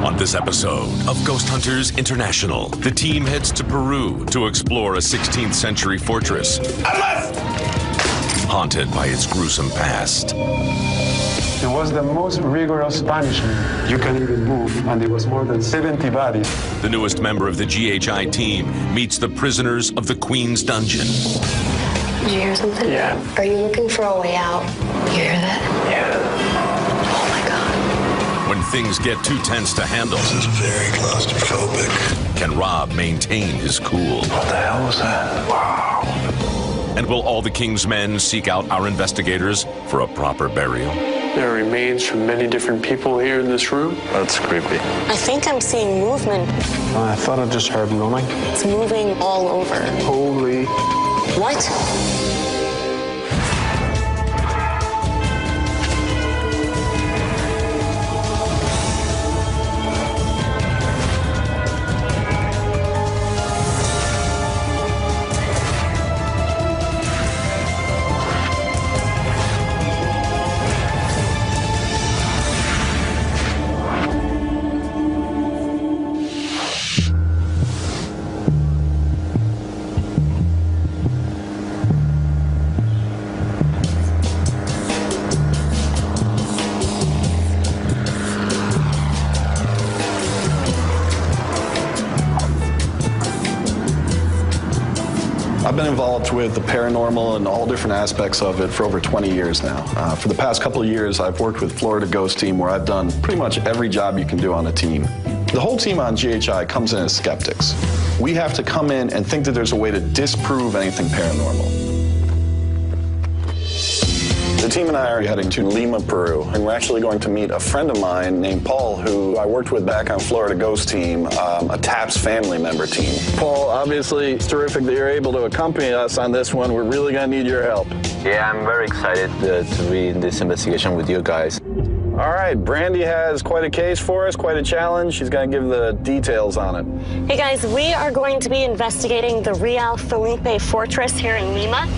On this episode of Ghost Hunters International, the team heads to Peru to explore a 16th century fortress haunted by its gruesome past. It was the most rigorous punishment you can even move, and it was more than 70 bodies. The newest member of the GHI team meets the prisoners of the Queen's Dungeon. Did you hear something? Yeah. Are you looking for a way out? You hear that? Yeah. Oh my God. When things get too tense to handle, This is very claustrophobic. can Rob maintain his cool? What the hell was that? Wow. And will all the King's men seek out our investigators for a proper burial? There are remains from many different people here in this room. That's creepy. I think I'm seeing movement. I thought I just heard running. It's moving all over. Holy. What? I've been involved with the paranormal and all different aspects of it for over 20 years now. For the past couple of years, I've worked with Florida Ghost Team, where I've done pretty much every job you can do on a team. The whole team on GHI comes in as skeptics. We have to come in and think that there's a way to disprove anything paranormal. The team and I are heading to Lima, Peru, and we're actually going to meet a friend of mine named Paul, who I worked with back on Florida Ghost Team, a TAPS family member team. Paul, obviously, it's terrific that you're able to accompany us on this one. We're really going to need your help. Yeah, I'm very excited to be in this investigation with you guys. All right, Brandy has quite a case for us, quite a challenge. She's going to give the details on it. Hey guys, we are going to be investigating the Real Felipe Fortress here in Lima.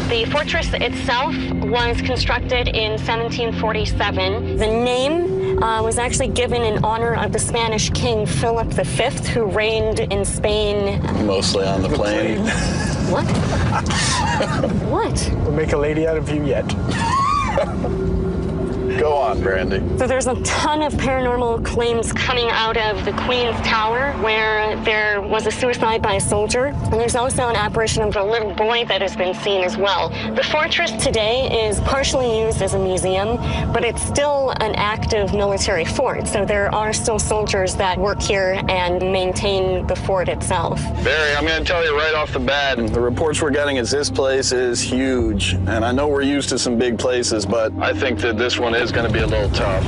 The fortress itself was constructed in 1747. The name was actually given in honor of the Spanish King Philip V, who reigned in Spain. Mostly on the plane. What? What? We'll make a lady out of you yet. Go on, Brandy. So there's a ton of paranormal claims coming out of the Queen's Tower, where there was a suicide by a soldier. And there's also an apparition of a little boy that has been seen as well. The fortress today is partially used as a museum, but it's still an active military fort. So there are still soldiers that work here and maintain the fort itself. Barry, I'm going to tell you right off the bat, the reports we're getting is this place is huge. And I know we're used to some big places, but I think that this one is going to be a little tough.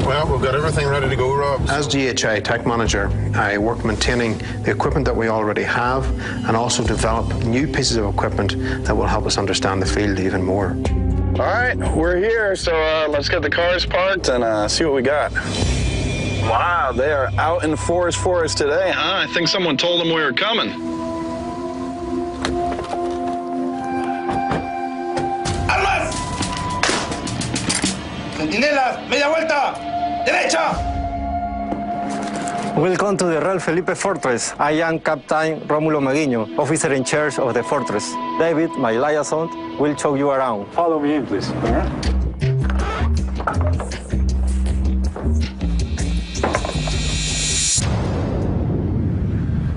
Well, we've got everything ready to go, Rob. As GHI tech manager, I work maintaining the equipment that we already have and also develop new pieces of equipment that will help us understand the field even more. All right, we're here, so let's get the cars parked and see what we got. Wow, they are out in force for us today, huh? I think someone told them we were coming. Centinelas, media vuelta, derecha. Welcome to the Real Felipe Fortress. I am Captain Rómulo Meguiño, officer in charge of the fortress. David, my liaison, will show you around. Follow me in, please. All right.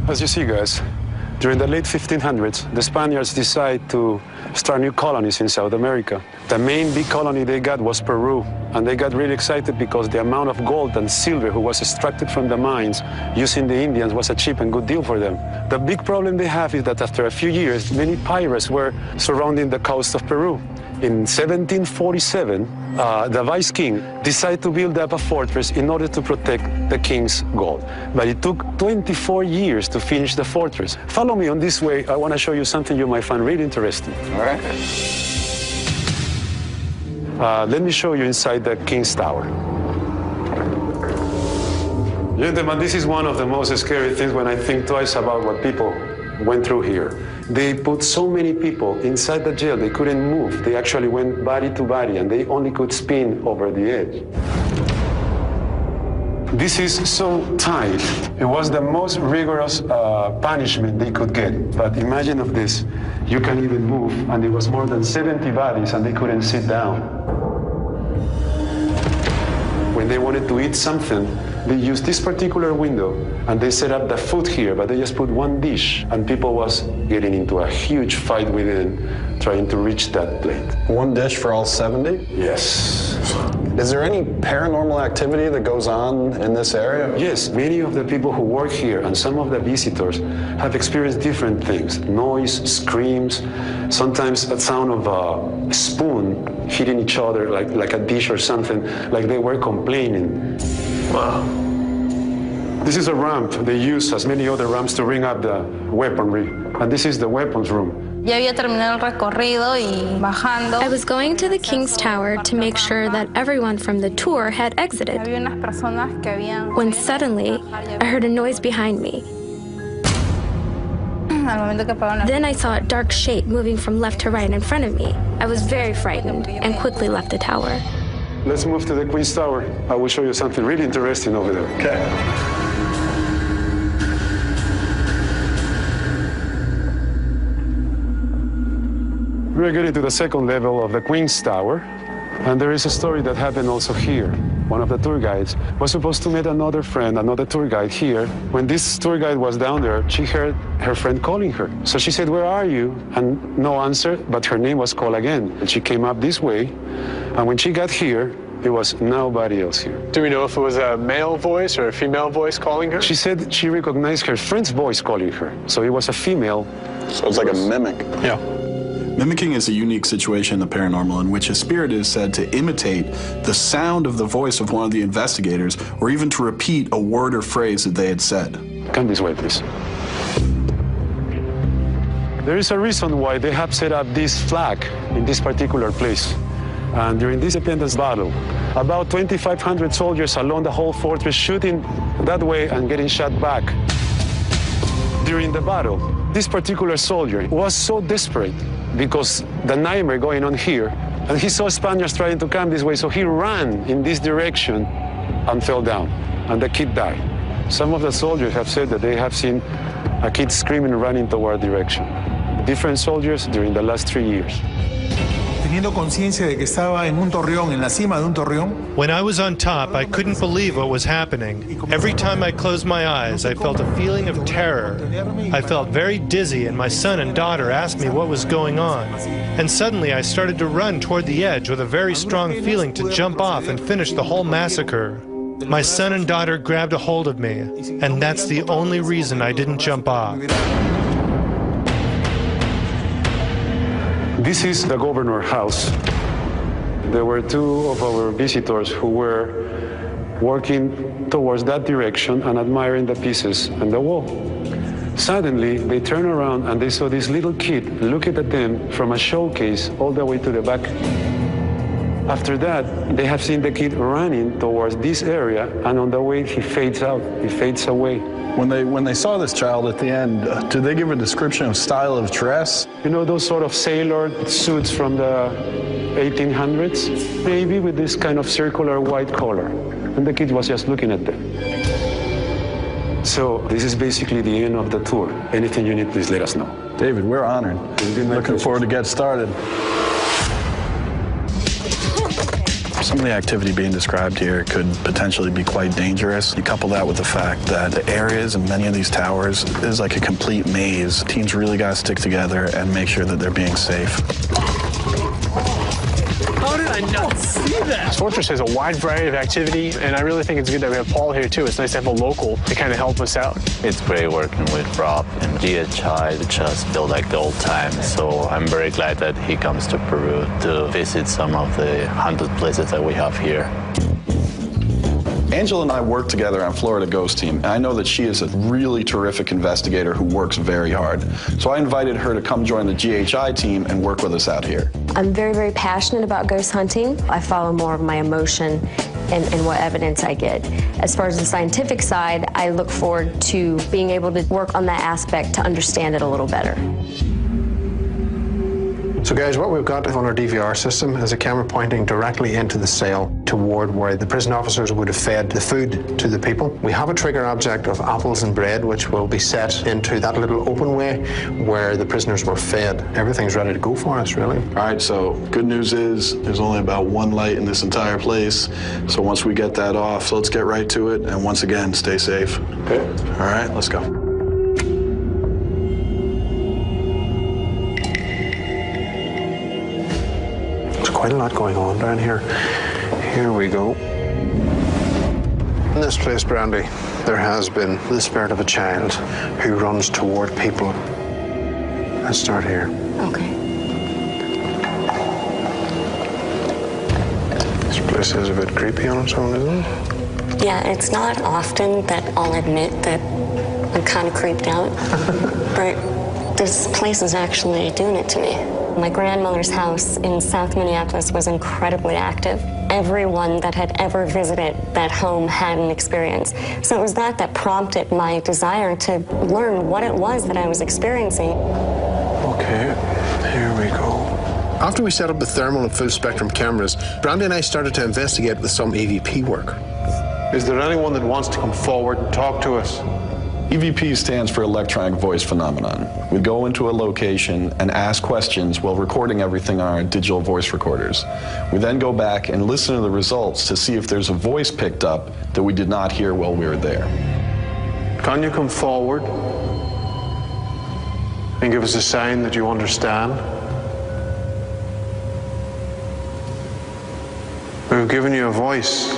As you see, guys, during the late 1500s, the Spaniards decided to start new colonies in South America. The main big colony they got was Peru, and they got really excited because the amount of gold and silver who was extracted from the mines using the Indians was a cheap and good deal for them. The big problem they have is that after a few years, many pirates were surrounding the coast of Peru. In 1747, the vice king decided to build up a fortress in order to protect the king's gold. But it took 24 years to finish the fortress. Follow me on this way. I want to show you something you might find really interesting. All right. Let me show you inside the King's Tower. Gentlemen, this is one of the most scary things when I think twice about what people went through here. They put so many people inside the jail, they couldn't move. They actually went body to body, and they only could spin over the edge. This is so tight. It was the most rigorous punishment they could get. But imagine of this, you can't even move, and it was more than 70 bodies, and they couldn't sit down. When they wanted to eat something, they used this particular window, and they set up the food here, but they just put one dish, and people was getting into a huge fight within, trying to reach that plate. One dish for all 70? Yes. Is there any paranormal activity that goes on in this area? Yes, many of the people who work here and some of the visitors have experienced different things. Noise, screams, sometimes a sound of a spoon hitting each other like a dish or something, like they were complaining. Wow. This is a ramp they use, as many other ramps, to bring up the weaponry. And this is the weapons room. Ya había terminado el recorrido y bajando. I was going to the King's Tower to make sure that everyone from the tour had exited. Había unas personas que habían... When suddenly, I heard a noise behind me. Al momento que apagaron la... Then I saw a dark shape moving from left to right in front of me. I was very frightened and quickly left the tower. Let's move to the Queen's Tower. I will show you something really interesting over there. Okay. We're getting to the second level of the Queen's Tower, and there is a story that happened also here. One of the tour guides was supposed to meet another friend, another tour guide here. When this tour guide was down there, she heard her friend calling her. So she said, "Where are you?" And no answer, but her name was called again. And she came up this way, and when she got here, there was nobody else here. Do we know if it was a male voice or a female voice calling her? She said she recognized her friend's voice calling her, so it was a female. So it's like a mimic. Yeah. Mimicking is a unique situation in the paranormal in which a spirit is said to imitate the sound of the voice of one of the investigators, or even to repeat a word or phrase that they had said. Come this way, please. There is a reason why they have set up this flag in this particular place. And during this independence battle, about 2,500 soldiers along the whole fortress shooting that way and getting shot back. During the battle, this particular soldier was so desperate because the nightmare going on here, and he saw Spaniards trying to come this way, so he ran in this direction and fell down, and the kid died. Some of the soldiers have said that they have seen a kid screaming running toward direction. Different soldiers during the last 3 years. Teniendo conciencia de que estaba en un torreón, en la cima de un torreón. When I was on top, I couldn't believe what was happening. Every time I closed my eyes, I felt a feeling of terror. I felt very dizzy, and my son and daughter asked me what was going on. And suddenly I started to run toward the edge with a very strong feeling to jump off and finish the whole massacre. My son and daughter grabbed a hold of me, and that's the only reason I didn't jump off. This is the governor's house. There were two of our visitors who were working towards that direction and admiring the pieces on the wall. Suddenly, they turned around and they saw this little kid looking at them from a showcase all the way to the back. After that, they have seen the kid running towards this area, and on the way, he fades out, he fades away. When they saw this child at the end, did they give a description of style of dress? You know, those sort of sailor suits from the 1800s, maybe with this kind of circular white collar. And the kid was just looking at them. So this is basically the end of the tour. Anything you need, please let us know. David, we're honored. Looking forward to get started. Some of the activity being described here could potentially be quite dangerous. You couple that with the fact that the areas in many of these towers is like a complete maze. Teams really got to stick together and make sure that they're being safe. How did I not see that? This fortress has a wide variety of activity, and I really think it's good that we have Paul here, too. It's nice to have a local to kind of help us out. It's great working with Rob and GHI. It just feel like the old times, so I'm very glad that he comes to Peru to visit some of the haunted places that we have here. Angela and I work together on Florida Ghost Team, and I know that she is a really terrific investigator who works very hard. So I invited her to come join the GHI team and work with us out here. I'm very, very passionate about ghost hunting. I follow more of my emotion and what evidence I get. As far as the scientific side, I look forward to being able to work on that aspect to understand it a little better. So guys, what we've got on our DVR system is a camera pointing directly into the cell toward where the prison officers would have fed the food to the people. We have a trigger object of apples and bread, which will be set into that little open way where the prisoners were fed. Everything's ready to go for us, really. All right, so good news is there's only about one light in this entire place. So once we get that off, let's get right to it. And once again, stay safe. Okay. All right, let's go. Quite a lot going on down here. Here we go. In this place, Brandy, there has been the spirit of a child who runs toward people. Let's start here. Okay. This place is a bit creepy on its own, isn't it? Yeah, it's not often that I'll admit that I'm kind of creeped out, but this place is actually doing it to me. My grandmother's house in South Minneapolis was incredibly active. Everyone that had ever visited that home had an experience. So it was that prompted my desire to learn what it was that I was experiencing. Okay, here we go. After we set up the thermal and full spectrum cameras, Brandy and I started to investigate with some EVP work. Is there anyone that wants to come forward and talk to us? EVP stands for electronic voice phenomenon. We go into a location and ask questions while recording everything on our digital voice recorders. We then go back and listen to the results to see if there's a voice picked up that we did not hear while we were there. Can you come forward and give us a sign that you understand? We've given you a voice.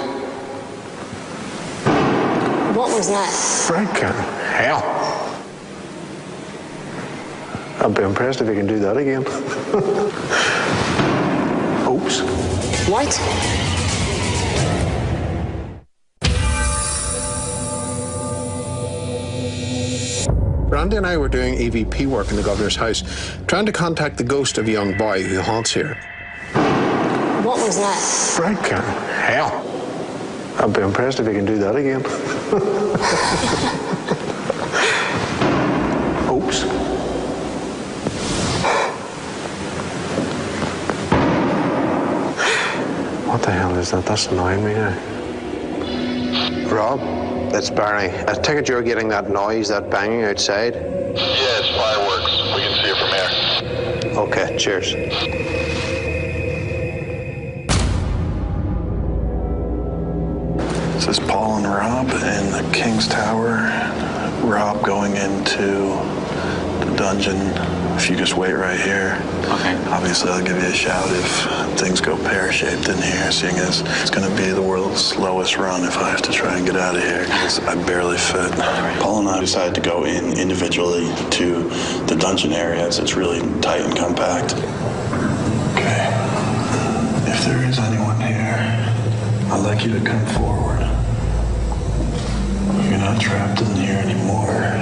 What was that? Frickin' hell. I'd be impressed if you can do that again. Oops. What? Brandy and I were doing EVP work in the governor's house, trying to contact the ghost of a young boy who haunts here. What was that? Frickin' hell. I'd be impressed if you can do that again. Oops. What the hell is that? That's annoying me now. Rob, it's Barney. I take it you're getting that noise, that banging outside? Yeah, it's fireworks. We can see it from here. Okay, cheers. This is Paul and Rob in the King's Tower. Rob going into the dungeon. If you just wait right here. Okay. Obviously, I'll give you a shout if things go pear-shaped in here, seeing as it's going to be the world's slowest run if I have to try and get out of here, because I barely fit. Paul and I decided to go in individually to the dungeon area, as it's really tight and compact. Okay. If there is anyone here, I'd like you to come forward. You're not trapped in here anymore,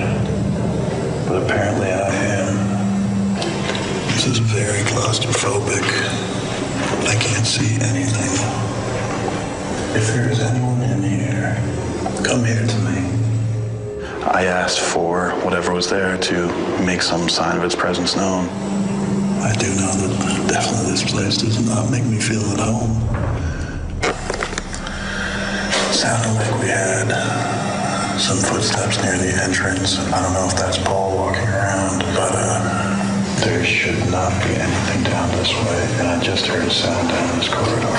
but apparently I am. This is very claustrophobic. I can't see anything. If there is anyone in here, come here to me. I asked for whatever was there to make some sign of its presence known. I do know that definitely this place does not make me feel at home. Sounded like we had some footsteps near the entrance. I don't know if that's Paul walking around, but there should not be anything down this way, and I just heard a sound down this corridor.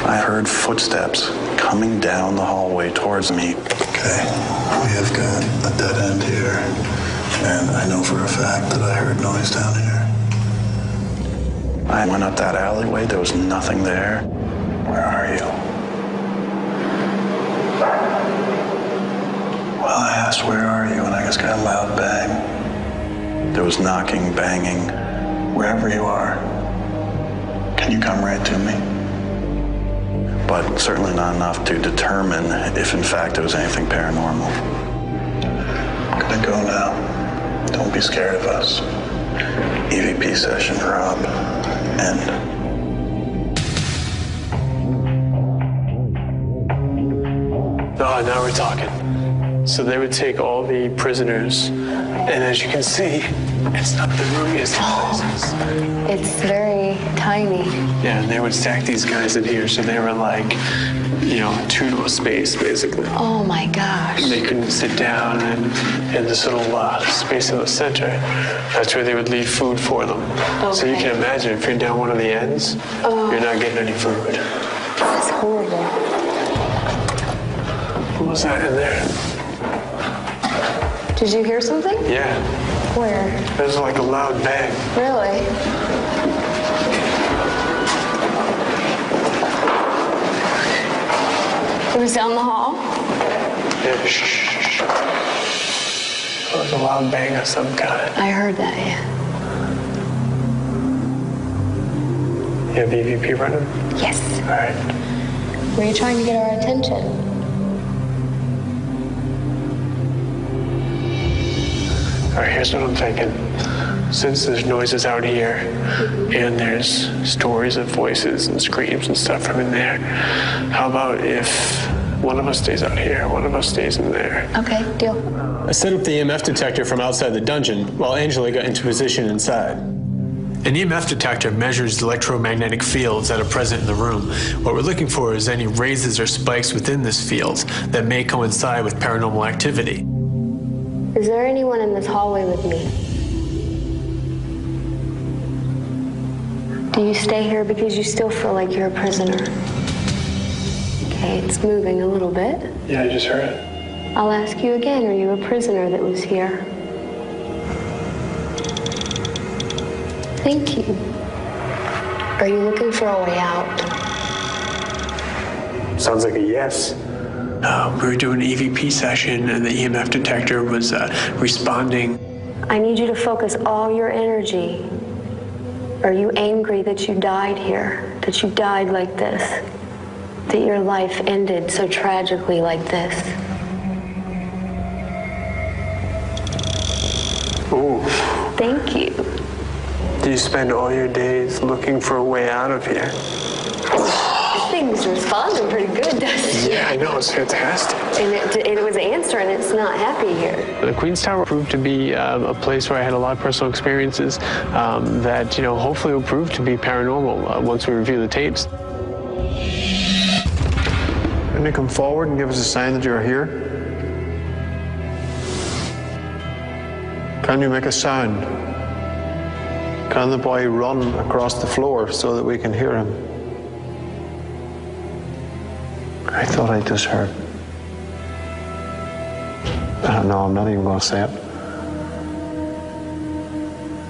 I heard footsteps coming down the hallway towards me. Okay, we have got a dead end here, and I know for a fact that I heard noise down here. I went up that alleyway, there was nothing there. Where are you? Well, I asked, where are you? And I just got a loud bang. There was knocking, banging. Wherever you are, can you come right to me? But certainly not enough to determine if in fact there was anything paranormal. I'm gonna go now. Don't be scared of us. EVP session, Rob. End. Oh, now we're talking. So they would take all the prisoners And as you can see, it's not the roomiest of places. It's very tiny. Yeah, and they would stack these guys in here, so they were like, you know, 2 to a space, basically. Oh my gosh. They couldn't sit down in this little space in the center. That's where they would leave food for them. Okay. So you can imagine if you're down one of the ends, you're not getting any food. That's horrible. What was that in there? Did you hear something? Yeah. Where? There's like a loud bang. Really? It was down the hall? Yeah, shh. It was a loud bang of some kind. I heard that, yeah. You have EVP running? Yes. All right. Were you trying to get our attention? All right, here's what I'm thinking. Since there's noises out here and there's stories of voices and screams and stuff from in there, how about if one of us stays out here, one of us stays in there? Okay, deal. I set up the EMF detector from outside the dungeon while Angela got into position inside. An EMF detector measures the electromagnetic fields that are present in the room. What we're looking for is any raises or spikes within this field that may coincide with paranormal activity. Is there anyone in this hallway with me? Do you stay here because you still feel like you're a prisoner? Okay, it's moving a little bit. Yeah, I just heard it. I'll ask you again, are you a prisoner that was here? Thank you. Are you looking for a way out? Sounds like a yes. We were doing an EVP session and the EMF detector was responding. I need you to focus all your energy. Are you angry that you died here? That you died like this? That your life ended so tragically like this? Ooh. Thank you. Do you spend all your days looking for a way out of here? This thing's responding pretty good, doesn't it? Yeah, I know, it's fantastic. And it was answering, it's not happy here. The Queen's Tower proved to be a place where I had a lot of personal experiences that, you know, hopefully will prove to be paranormal once we review the tapes. Can you come forward and give us a sign that you're here? Can you make a sound? Can the boy run across the floor so that we can hear him? I thought I just heard. No, I'm not even going to say it.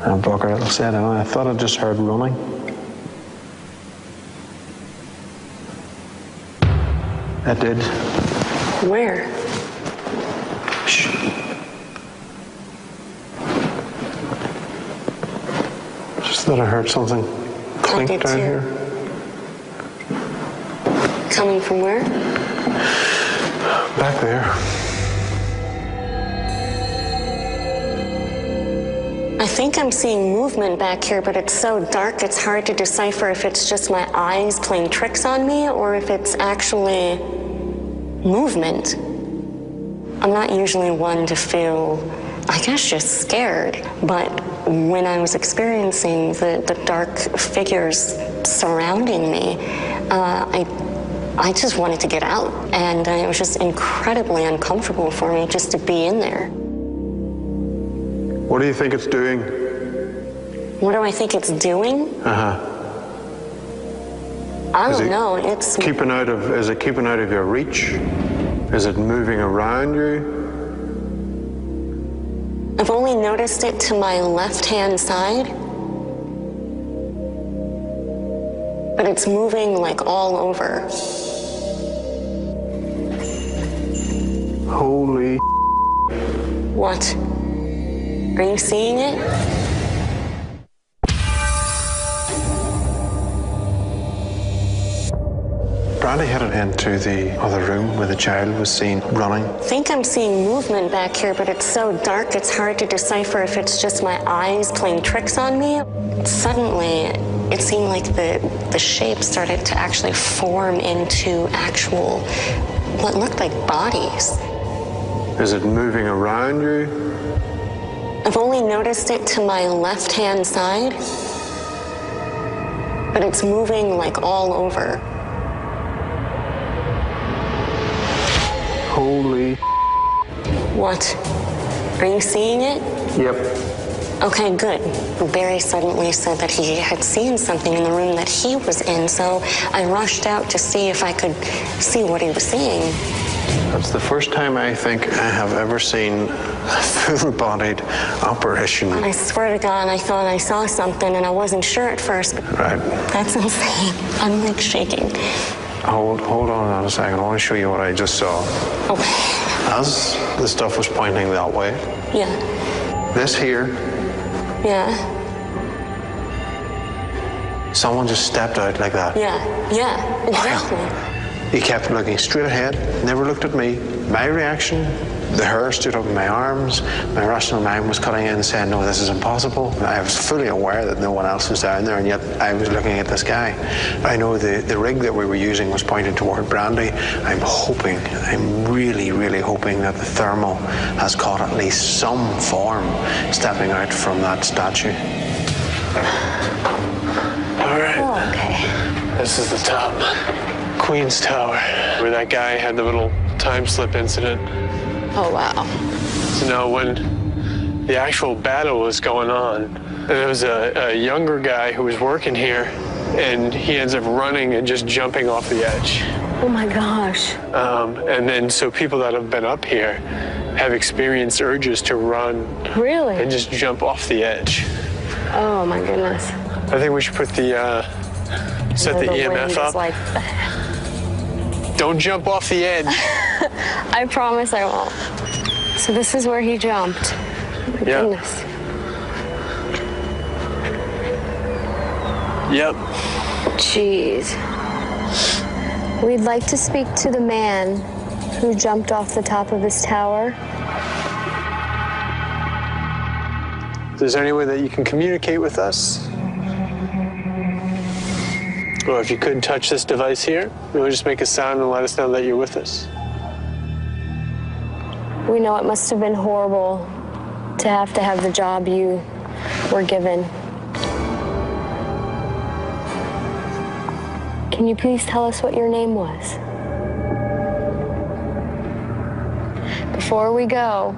I'm bugger, it'll say it anyway. I thought I just heard running. I did. Where? Shh. Just thought I heard something clink down here. Coming from where? Back there. I think I'm seeing movement back here, but it's so dark it's hard to decipher if it's just my eyes playing tricks on me or if it's actually movement. I'm not usually one to feel, I guess, just scared, but when I was experiencing the dark figures surrounding me, I just wanted to get out, and it was just incredibly uncomfortable for me just to be in there. What do you think it's doing? What do I think it's doing? Uh-huh. I don't know. It's is it keeping out of your reach? Is it moving around you? I've only noticed it to my left-hand side, but it's moving like all over. Holy. What? Are you seeing it? Brandy headed into the other room where the child was seen running. I think I'm seeing movement back here, but it's so dark it's hard to decipher if it's just my eyes playing tricks on me. Suddenly, it seemed like the shape started to actually form into actual, what looked like bodies. Is it moving around you? I've only noticed it to my left-hand side, but it's moving like all over. Holy. What? Are you seeing it? Yep. Okay, good. Barry suddenly said that he had seen something in the room that he was in, so I rushed out to see if I could see what he was seeing. That's the first time I think I have ever seen a full-bodied apparition. I swear to God, I thought I saw something, and I wasn't sure at first. Right. That's insane. I'm like shaking. Hold on a second. I want to show you what I just saw. Okay. As the stuff was pointing that way. Yeah. This here. Yeah. Someone just stepped out like that. Yeah, exactly. He kept looking straight ahead, never looked at me. My reaction, the hair stood up in my arms. My rational mind was cutting in and saying, no, this is impossible. I was fully aware that no one else was down there, and yet I was looking at this guy. I know the rig that we were using was pointed toward Brandy. I'm really, really hoping that the thermal has caught at least some form stepping out from that statue. All right. Oh, okay. This is the top. Queen's Tower, where that guy had the little time slip incident. Oh, wow. So now when the actual battle was going on, there was a younger guy who was working here, and he ends up running and just jumping off the edge. Oh, my gosh. And then so people that have been up here have experienced urges to run. Really? And just jump off the edge. Oh, my goodness. I think we should put the, set the EMF up. Like... Don't jump off the edge. I promise I won't. So this is where he jumped. My goodness. Yep. Jeez. We'd like to speak to the man who jumped off the top of this tower. Is there any way that you can communicate with us? Or if you could touch this device here, it would just make a sound and let us know that you're with us. We know it must have been horrible to have the job you were given. Can you please tell us what your name was? Before we go,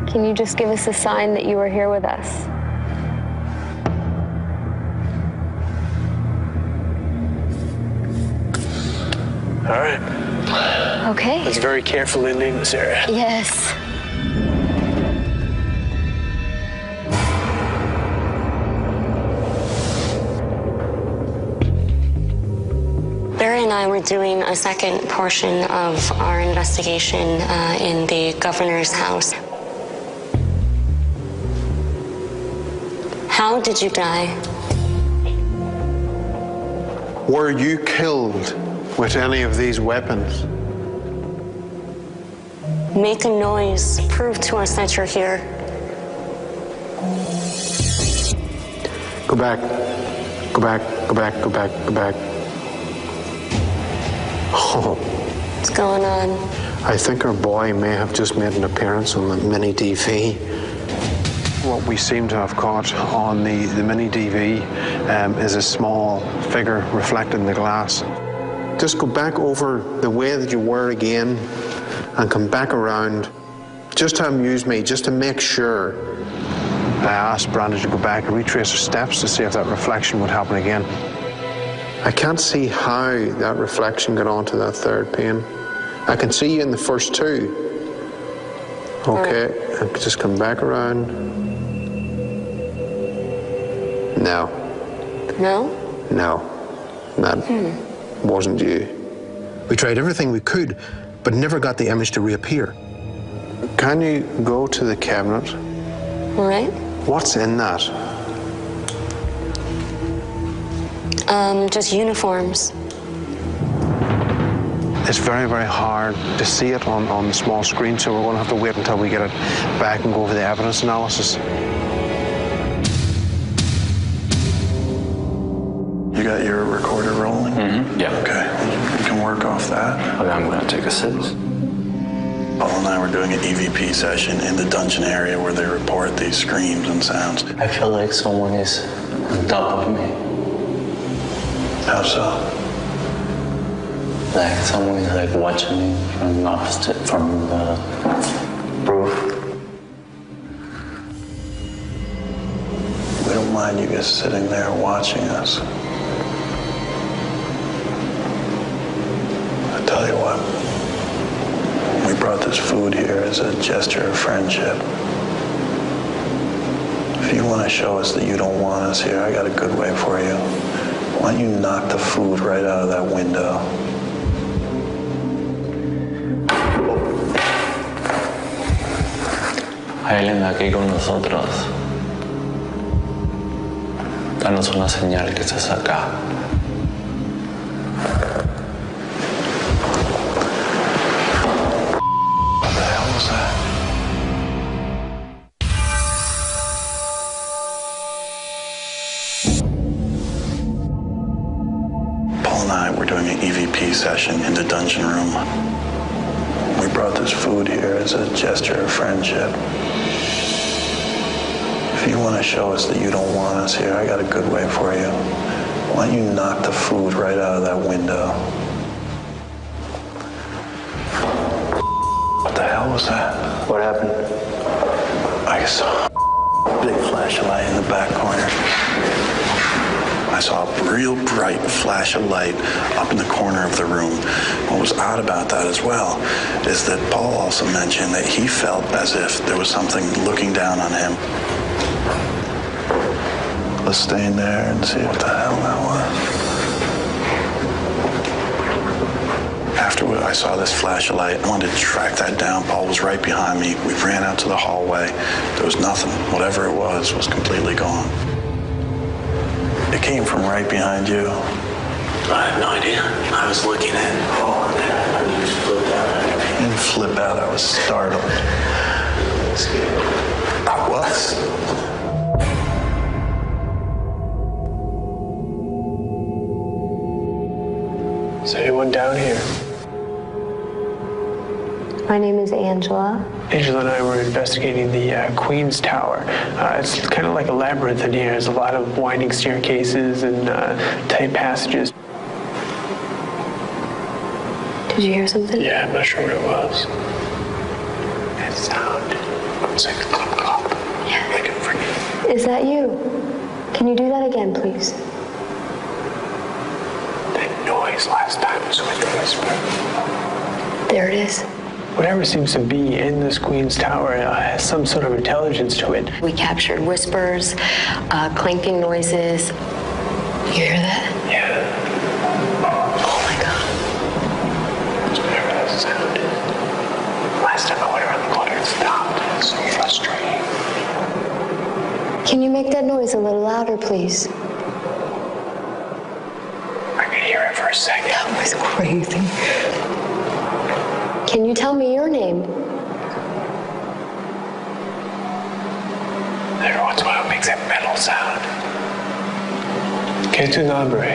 can you just give us a sign that you were here with us? All right. Okay. Let's very carefully leave this area. Yes. Barry and I were doing a second portion of our investigation in the governor's house. How did you die? Were you killed with any of these weapons? Make a noise. Prove to us that you're here. Go back. Go back. Go back. Go back. Go back. Oh. What's going on? I think our boy may have just made an appearance on the mini DV. What we seem to have caught on the mini DV is a small figure reflected in the glass. Just go back over the way that you were again and come back around just to amuse me, just to make sure. I asked Brandon to go back and retrace her steps to see if that reflection would happen again. I can't see how that reflection got onto that third pane. I can see you in the first two. Okay, and just come back around. No. No? No. That wasn't you. We tried everything we could, but never got the image to reappear. Can you go to the cabinet? All right. What's in that? Just uniforms. It's very, very hard to see it on the small screen, so we're going to have to wait until we get it back and go over the evidence analysis. You got your recorder rolling? Mm-hmm. Yeah. Okay. You can work off that. Okay, I'm going to take a sip. Paul and I were doing an EVP session in the dungeon area where they report these screams and sounds. I feel like someone is on top of me. How so? Like someone is like watching me from upstairs, from the roof. We don't mind you guys sitting there watching us. I tell you what, we brought this food here as a gesture of friendship. If you want to show us that you don't want us here, I got a good way for you. Why don't you knock the food right out of that window? Hay alguien aquí con nosotros. Danos una señal que estás acá. What the hell was that? Paul and I were doing an EVP session in the dungeon room. We brought this food here as a gesture of friendship. If you want to show us that you don't want us here, I got a good way for you. Why don't you knock the food right out of that window? What the hell was that? What happened? I saw a big flash of light in the back corner. I saw a real bright flash of light up in the corner of the room. What was odd about that as well is that Paul also mentioned that he felt as if there was something looking down on him. Let's stay in there and see what the hell that was. After I saw this flash of light, I wanted to track that down. Paul was right behind me. We ran out to the hallway. There was nothing. Whatever it was completely gone. It came from right behind you. I have no idea. I was looking at Paul and then you just flipped out. I didn't flip out. I was startled. I was. Is anyone down here? My name is Angela. Angela and I were investigating the Queen's Tower. It's kind of like a labyrinth in here. There's a lot of winding staircases and tight passages. Did you hear something? Yeah, I'm not sure what it was. That sound. It was like a clop clop. Yes. Like a freaking... Is that you? Can you do that again, please? That noise last time was with the whisper. There it is. Whatever seems to be in this Queen's Tower has some sort of intelligence to it. We captured whispers, clanking noises. You hear that? Yeah. Oh my God. Whatever that sound is. Last time I went around the corner, it stopped. It's so frustrating. Can you make that noise a little louder, please? I could hear it for a second. That was crazy. Can you tell me your name? Every once in a while it makes that metal sound. Que tu nombre?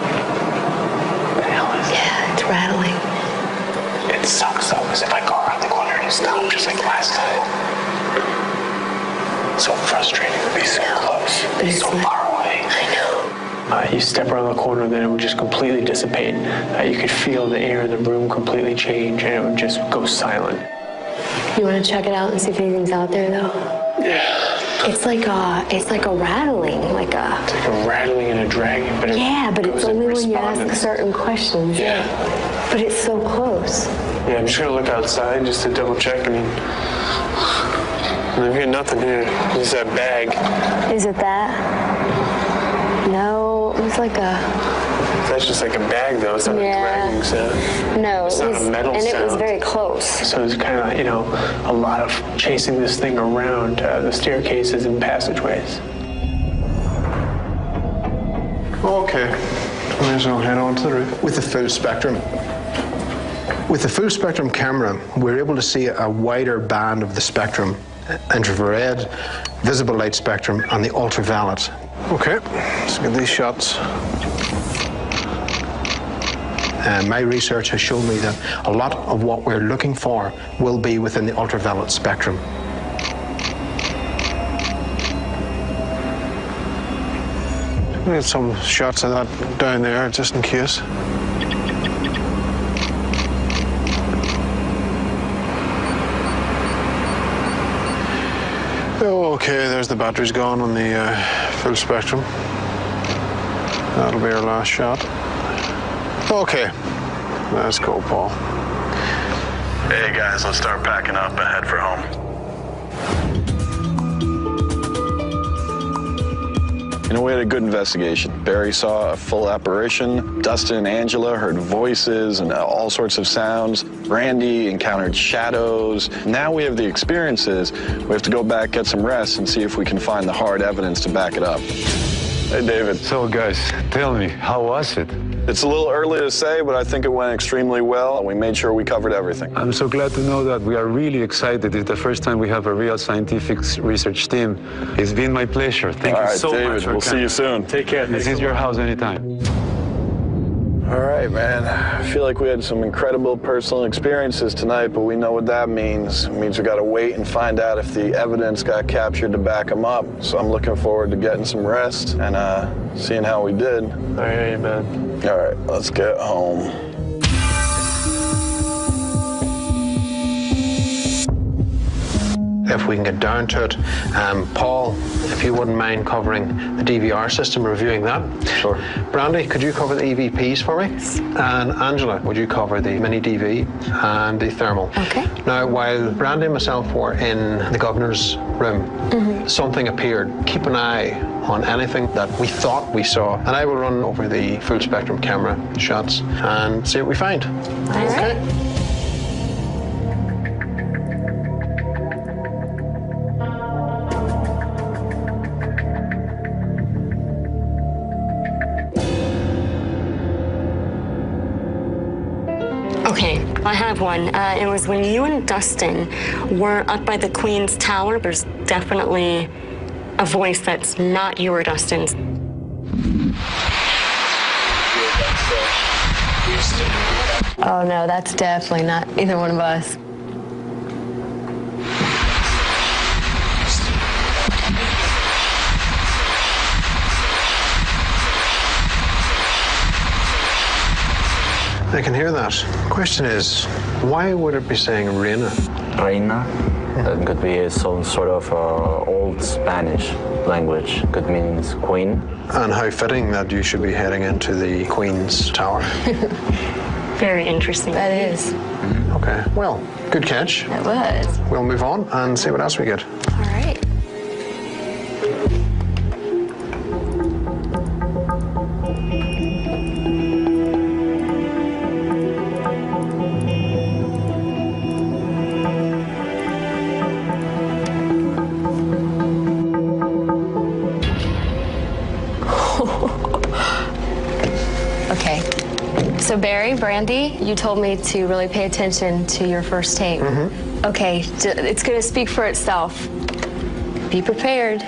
What the hell is Yeah, it's rattling. it? It sucks though, because if I go around the corner and it stops just like last time. So frustrating to be so close, But it's so not- far away. I know. You step around the corner, then it would just completely dissipate. You could feel the air in the room completely change, and it would just go silent. You want to check it out and see if anything's out there, though? Yeah. It's like a rattling, It's like a rattling and a dragging, but it but goes it's in only when you respondent. ask certain questions. Yeah. But it's so close. Yeah, I'm just gonna look outside just to double check. I mean, I've got nothing here. There's that bag. Is it that? No, it was like a... That's just like a bag, though. It's not a dragging sound. No, It's it not was, a metal and sound. it was very close. So it's kind of, a lot of chasing this thing around the staircases and passageways. Okay, might as well head on to the roof. With the full spectrum. With the full spectrum camera, we're able to see a wider band of the spectrum, infrared, visible light spectrum, and the ultraviolet. Okay, let's get these shots. My research has shown me that a lot of what we're looking for will be within the ultraviolet spectrum. We have some shots of that down there, just in case. Okay, there's the batteries gone on the full spectrum. That'll be our last shot. Okay, let's go, Paul. Hey guys, let's start packing up and head for home. You know, we had a good investigation. Barry saw a full apparition. Dustin and Angela heard voices and all sorts of sounds. Brandy encountered shadows. Now we have the experiences. We have to go back, get some rest, and see if we can find the hard evidence to back it up. Hey, David. So, guys, tell me, how was it? It's a little early to say, but I think it went extremely well, and we made sure we covered everything. I'm so glad to know that. We are really excited. It's the first time we have a real scientific research team. It's been my pleasure. Thank you so David, much. We'll see you soon. Take care. This is your house anytime. All right, man. I feel like we had some incredible personal experiences tonight, but we know what that means. It means we got to wait and find out if the evidence got captured to back them up. So I'm looking forward to getting some rest and seeing how we did. All right, man. All right, let's get home. If we can get down to it, Paul, if you wouldn't mind covering the DVR system, reviewing that. Sure. Brandy, could you cover the EVPs for me? And Angela, would you cover the mini DV and the thermal? Okay. Now, while Brandy and myself were in the governor's room, something appeared. Keep an eye on anything that we thought we saw, and I will run over the full spectrum camera shots and see what we find. All right. Okay, I have one. It was when you and Dustin were up by the Queen's Tower. There's definitely a voice that's not you or Dustin's. Oh no, that's definitely not either one of us. I can hear that. Question is, why would it be saying Reina? Reina? That could be some sort of old Spanish language. Could mean queen. And how fitting that you should be heading into the Queen's Tower. Very interesting. That is. Okay, well, good catch. It was. We'll move on and see what else we get. All right. Okay. So Barry, Brandy, you told me to really pay attention to your first tape. Okay, it's going to speak for itself. Be prepared.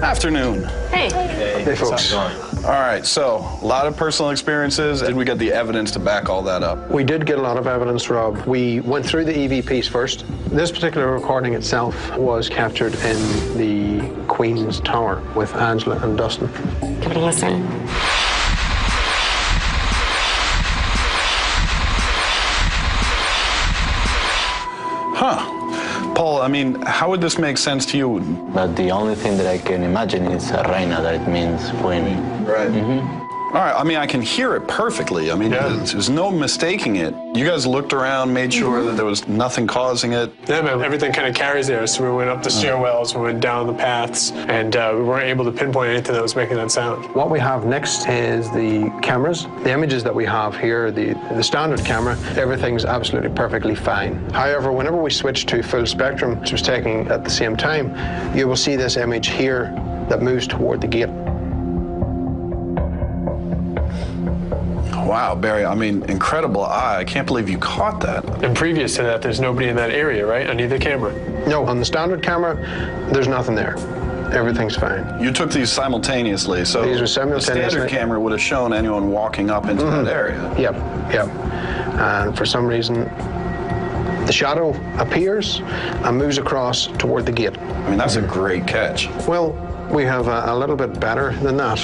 Afternoon. Hey. Hey, folks. All right, so a lot of personal experiences. Did we get the evidence to back all that up? We did get a lot of evidence, Rob. We went through the EVPs first. This particular recording itself was captured in the Queen's Tower with Angela and Dustin. Give it a listen. Huh. Paul, I mean, how would this make sense to you? But the only thing that I can imagine is reina, that it means queen. Right. All right, I mean, I can hear it perfectly. I mean, there's no mistaking it. You guys looked around, made sure that there was nothing causing it. Yeah, man, everything kind of carries there. So we went up the stairwells, we went down the paths, and we weren't able to pinpoint anything that was making that sound. What we have next is the cameras. The images that we have here, the standard camera, everything's absolutely perfectly fine. However, whenever we switch to full spectrum, which was taken at the same time, you will see this image here that moves toward the gate. Wow, Barry, I mean, incredible eye. I can't believe you caught that. And previous to that, there's nobody in that area, right? On either camera? No, on the standard camera, there's nothing there. Everything's fine. You took these simultaneously, so these were simultaneously. The standard camera would have shown anyone walking up into that area. Yep. And for some reason, the shadow appears and moves across toward the gate. I mean, that's a great catch. Well, we have a little bit better than that.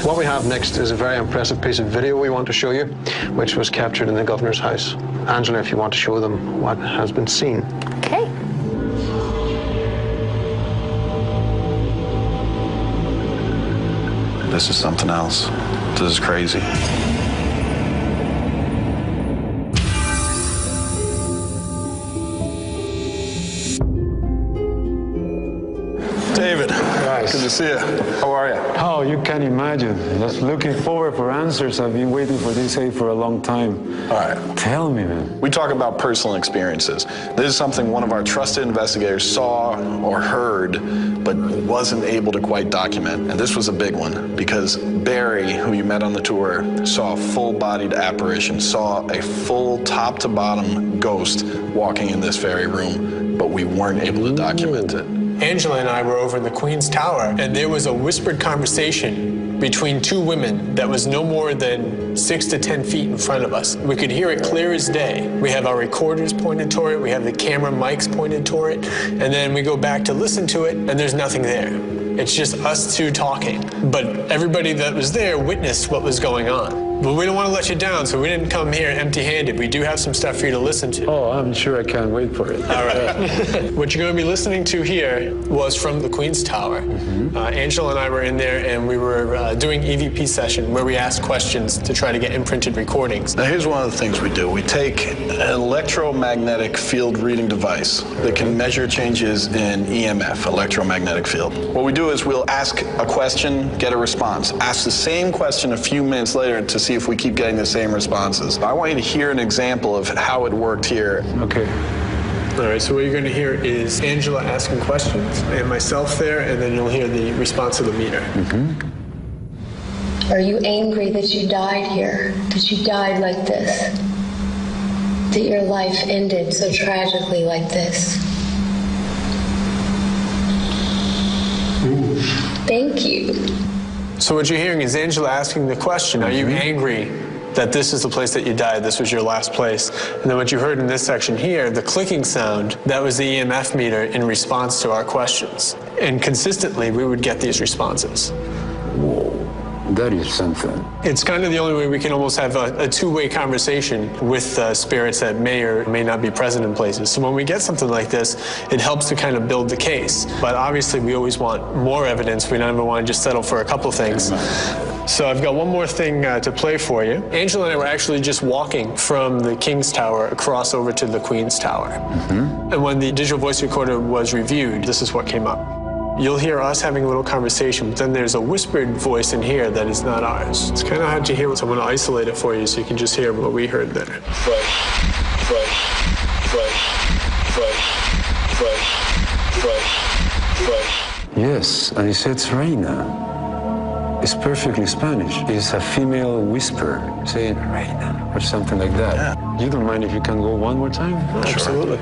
What we have next is a very impressive piece of video we want to show you, which was captured in the governor's house. Angela, if you want to show them what has been seen. Okay. This is something else. This is crazy. David, guys, good to see you. How are you? Oh, you can imagine. Just looking forward for answers. I've been waiting for this day for a long time. All right. Tell me, man. We talk about personal experiences. This is something one of our trusted investigators saw or heard, but wasn't able to quite document. And this was a big one because Barry, who you met on the tour, saw a full-bodied apparition, saw a full top-to-bottom ghost walking in this very room, but we weren't able to document it. Angela and I were over in the Queen's Tower, and there was a whispered conversation between two women that was no more than 6 to 10 feet in front of us. We could hear it clear as day. We have our recorders pointed toward it, we have the camera mics pointed toward it, and then we go back to listen to it, and there's nothing there. It's just us two talking. But everybody that was there witnessed what was going on. But we don't want to let you down, so we didn't come here empty-handed. We do have some stuff for you to listen to. Oh, I'm sure I can't wait for it. All right. What you're going to be listening to here was from the Queen's Tower. Angela and I were in there, and we were doing EVP session where we asked questions to try to get imprinted recordings. Now, here's one of the things we do. We take an electromagnetic field reading device that can measure changes in EMF, electromagnetic field. What we do is we'll ask a question, get a response. Ask the same question a few minutes later to see if we keep getting the same responses. I want you to hear an example of how it worked here. Okay. All right, so what you're going to hear is Angela asking questions and myself there, and then you'll hear the response of the meter. Are you angry that you died here? That you died like this? That your life ended so tragically like this? Thank you. So what you're hearing is Angela asking the question, are you angry that this is the place that you died, this was your last place? And then what you heard in this section here, the clicking sound, that was the EMF meter in response to our questions. And consistently, we would get these responses. Whoa, that is something. It's kind of the only way we can almost have a two-way conversation with spirits that may or may not be present in places. So when we get something like this, it helps to kind of build the case. But obviously, we always want more evidence. We don't ever want to just settle for a couple things. So I've got one more thing to play for you. Angela and I were actually just walking from the King's Tower across over to the Queen's Tower. And when the digital voice recorder was reviewed, this is what came up. You'll hear us having a little conversation, but then there's a whispered voice in here that is not ours. It's kind of hard to hear, so I'm going to isolate it for you so you can just hear what we heard there. Yes, and it says Reina. It's perfectly Spanish. It's a female whisper saying Reina or something like that. Yeah. You don't mind if you can go one more time? Absolutely.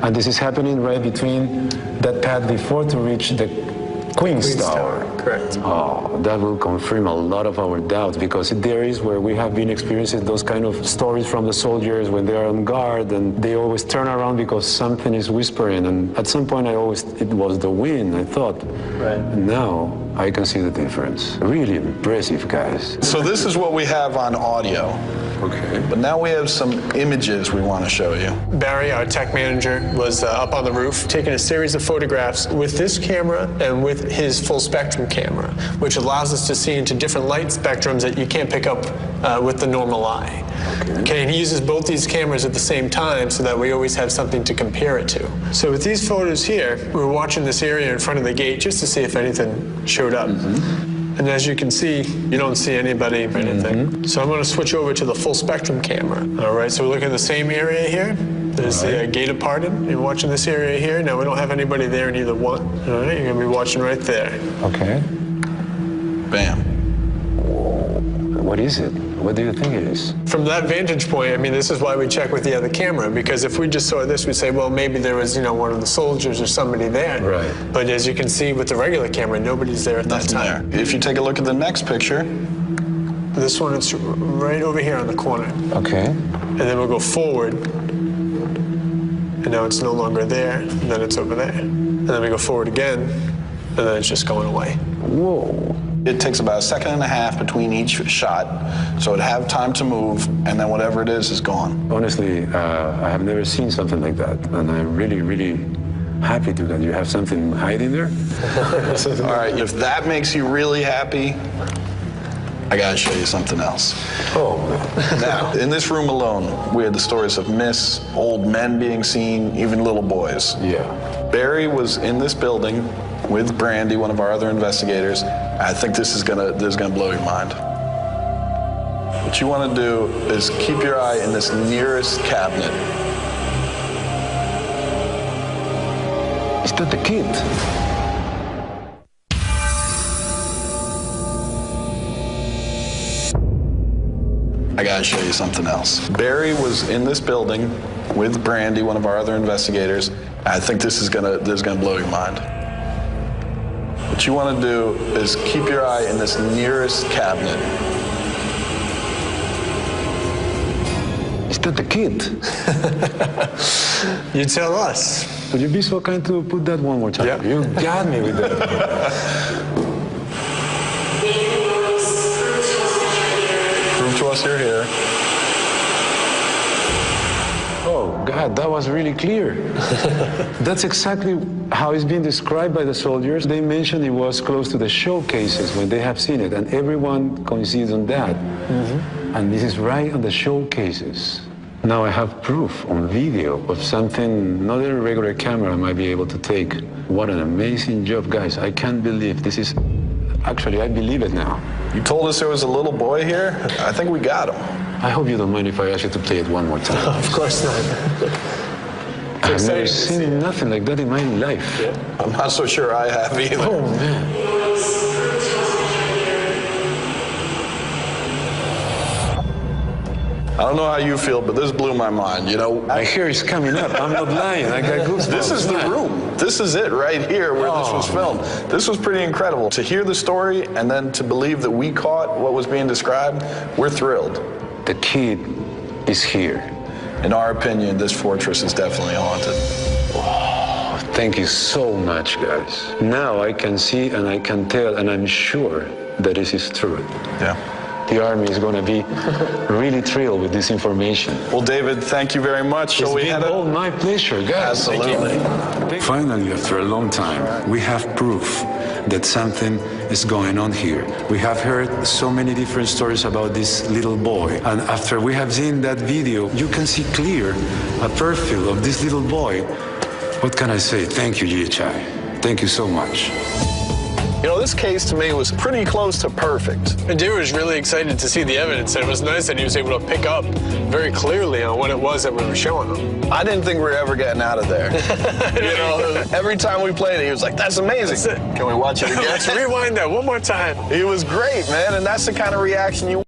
And this is happening right between that path before to reach the Queen's Tower. Correct. Oh, that will confirm a lot of our doubts, because there is where we have been experiencing those kind of stories from the soldiers when they are on guard and they always turn around because something is whispering. And at some point it was the wind, I thought. Right. Now I can see the difference. Really impressive, guys. So this is what we have on audio. Okay. But now we have some images we want to show you. Barry, our tech manager, was up on the roof taking a series of photographs with this camera and with his full spectrum camera, which allows us to see into different light spectrums that you can't pick up with the normal eye. Okay, and he uses both these cameras at the same time so that we always have something to compare it to. So with these photos here, we were watching this area in front of the gate just to see if anything showed up. And as you can see, you don't see anybody or anything. So I'm going to switch over to the full spectrum camera. All right, so we're looking at the same area here. There's the gated parted. You're watching this area here. Now we don't have anybody there in either one. All right, you're gonna be watching right there. Okay. Bam. What is it? What do you think it is? From that vantage point, I mean, this is why we check with the other camera, because if we just saw this, we'd say, well, maybe there was, one of the soldiers or somebody there. Right. But as you can see with the regular camera, nobody's there at that time. There. If you take a look at the next picture. This one is right over here on the corner. Okay. And then we'll go forward. And now it's no longer there, and then it's over there. And then we go forward again, and then it's just going away. Whoa. It takes about 1.5 seconds between each shot, so it'd have time to move, and then whatever it is gone. Honestly, I have never seen something like that, and I'm really, really happy to that you have something hiding there. All right, if that makes you really happy, I gotta show you something else. Oh. Now, in this room alone, we had the stories of myths, old men being seen, even little boys. Yeah. Barry was in this building with Brandy, one of our other investigators. I think this is gonna blow your mind. What you want to do is keep your eye in this nearest cabinet. Is that the kid? I gotta show you something else. Barry was in this building with Brandy, one of our other investigators. I think this is gonna blow your mind. What you want to do is keep your eye in this nearest cabinet. Is that the kid? You tell us. Would you be so kind to put that one more time? Yeah. You got me with that. Prove to us you're here. Oh, God, that was really clear. That's exactly how it's been described by the soldiers. They mentioned it was close to the showcases when they have seen it, and everyone concedes on that. Mm-hmm. And this is right on the showcases. Now I have proof on video of something not a regular camera might be able to take. What an amazing job, guys. I can't believe this is... Actually, I believe it now. You told us there was a little boy here. I think we got him. I hope you don't mind if I ask you to play it one more time. Of course not. I've never seen nothing like that in my life. Yeah. I'm not so sure I have either. Oh, man. I don't know how you feel, but this blew my mind, My hair is coming up. I'm not lying. I got goosebumps. This is the room. This is it right here where this was filmed. This was pretty incredible. To hear the story and then to believe that we caught what was being described, we're thrilled. The kid is here. In our opinion, this fortress is definitely haunted. Oh, thank you so much, guys. Now I can see and I can tell, and I'm sure that this is true. Yeah. The Army is going to be really thrilled with this information. Well, David, thank you very much. It's been all my pleasure, guys. Absolutely. Finally, after a long time, we have proof that something is going on here. We have heard so many different stories about this little boy. And after we have seen that video, you can see clear a profile of this little boy. What can I say? Thank you, GHI. Thank you so much. This case to me was pretty close to perfect. And David was really excited to see the evidence, and it was nice that he was able to pick up very clearly on what it was that we were showing him. I didn't think we were ever getting out of there. Every time we played it, he was like, that's amazing. That's it. Can we watch it again? Let's rewind that one more time. He was great, man, and that's the kind of reaction you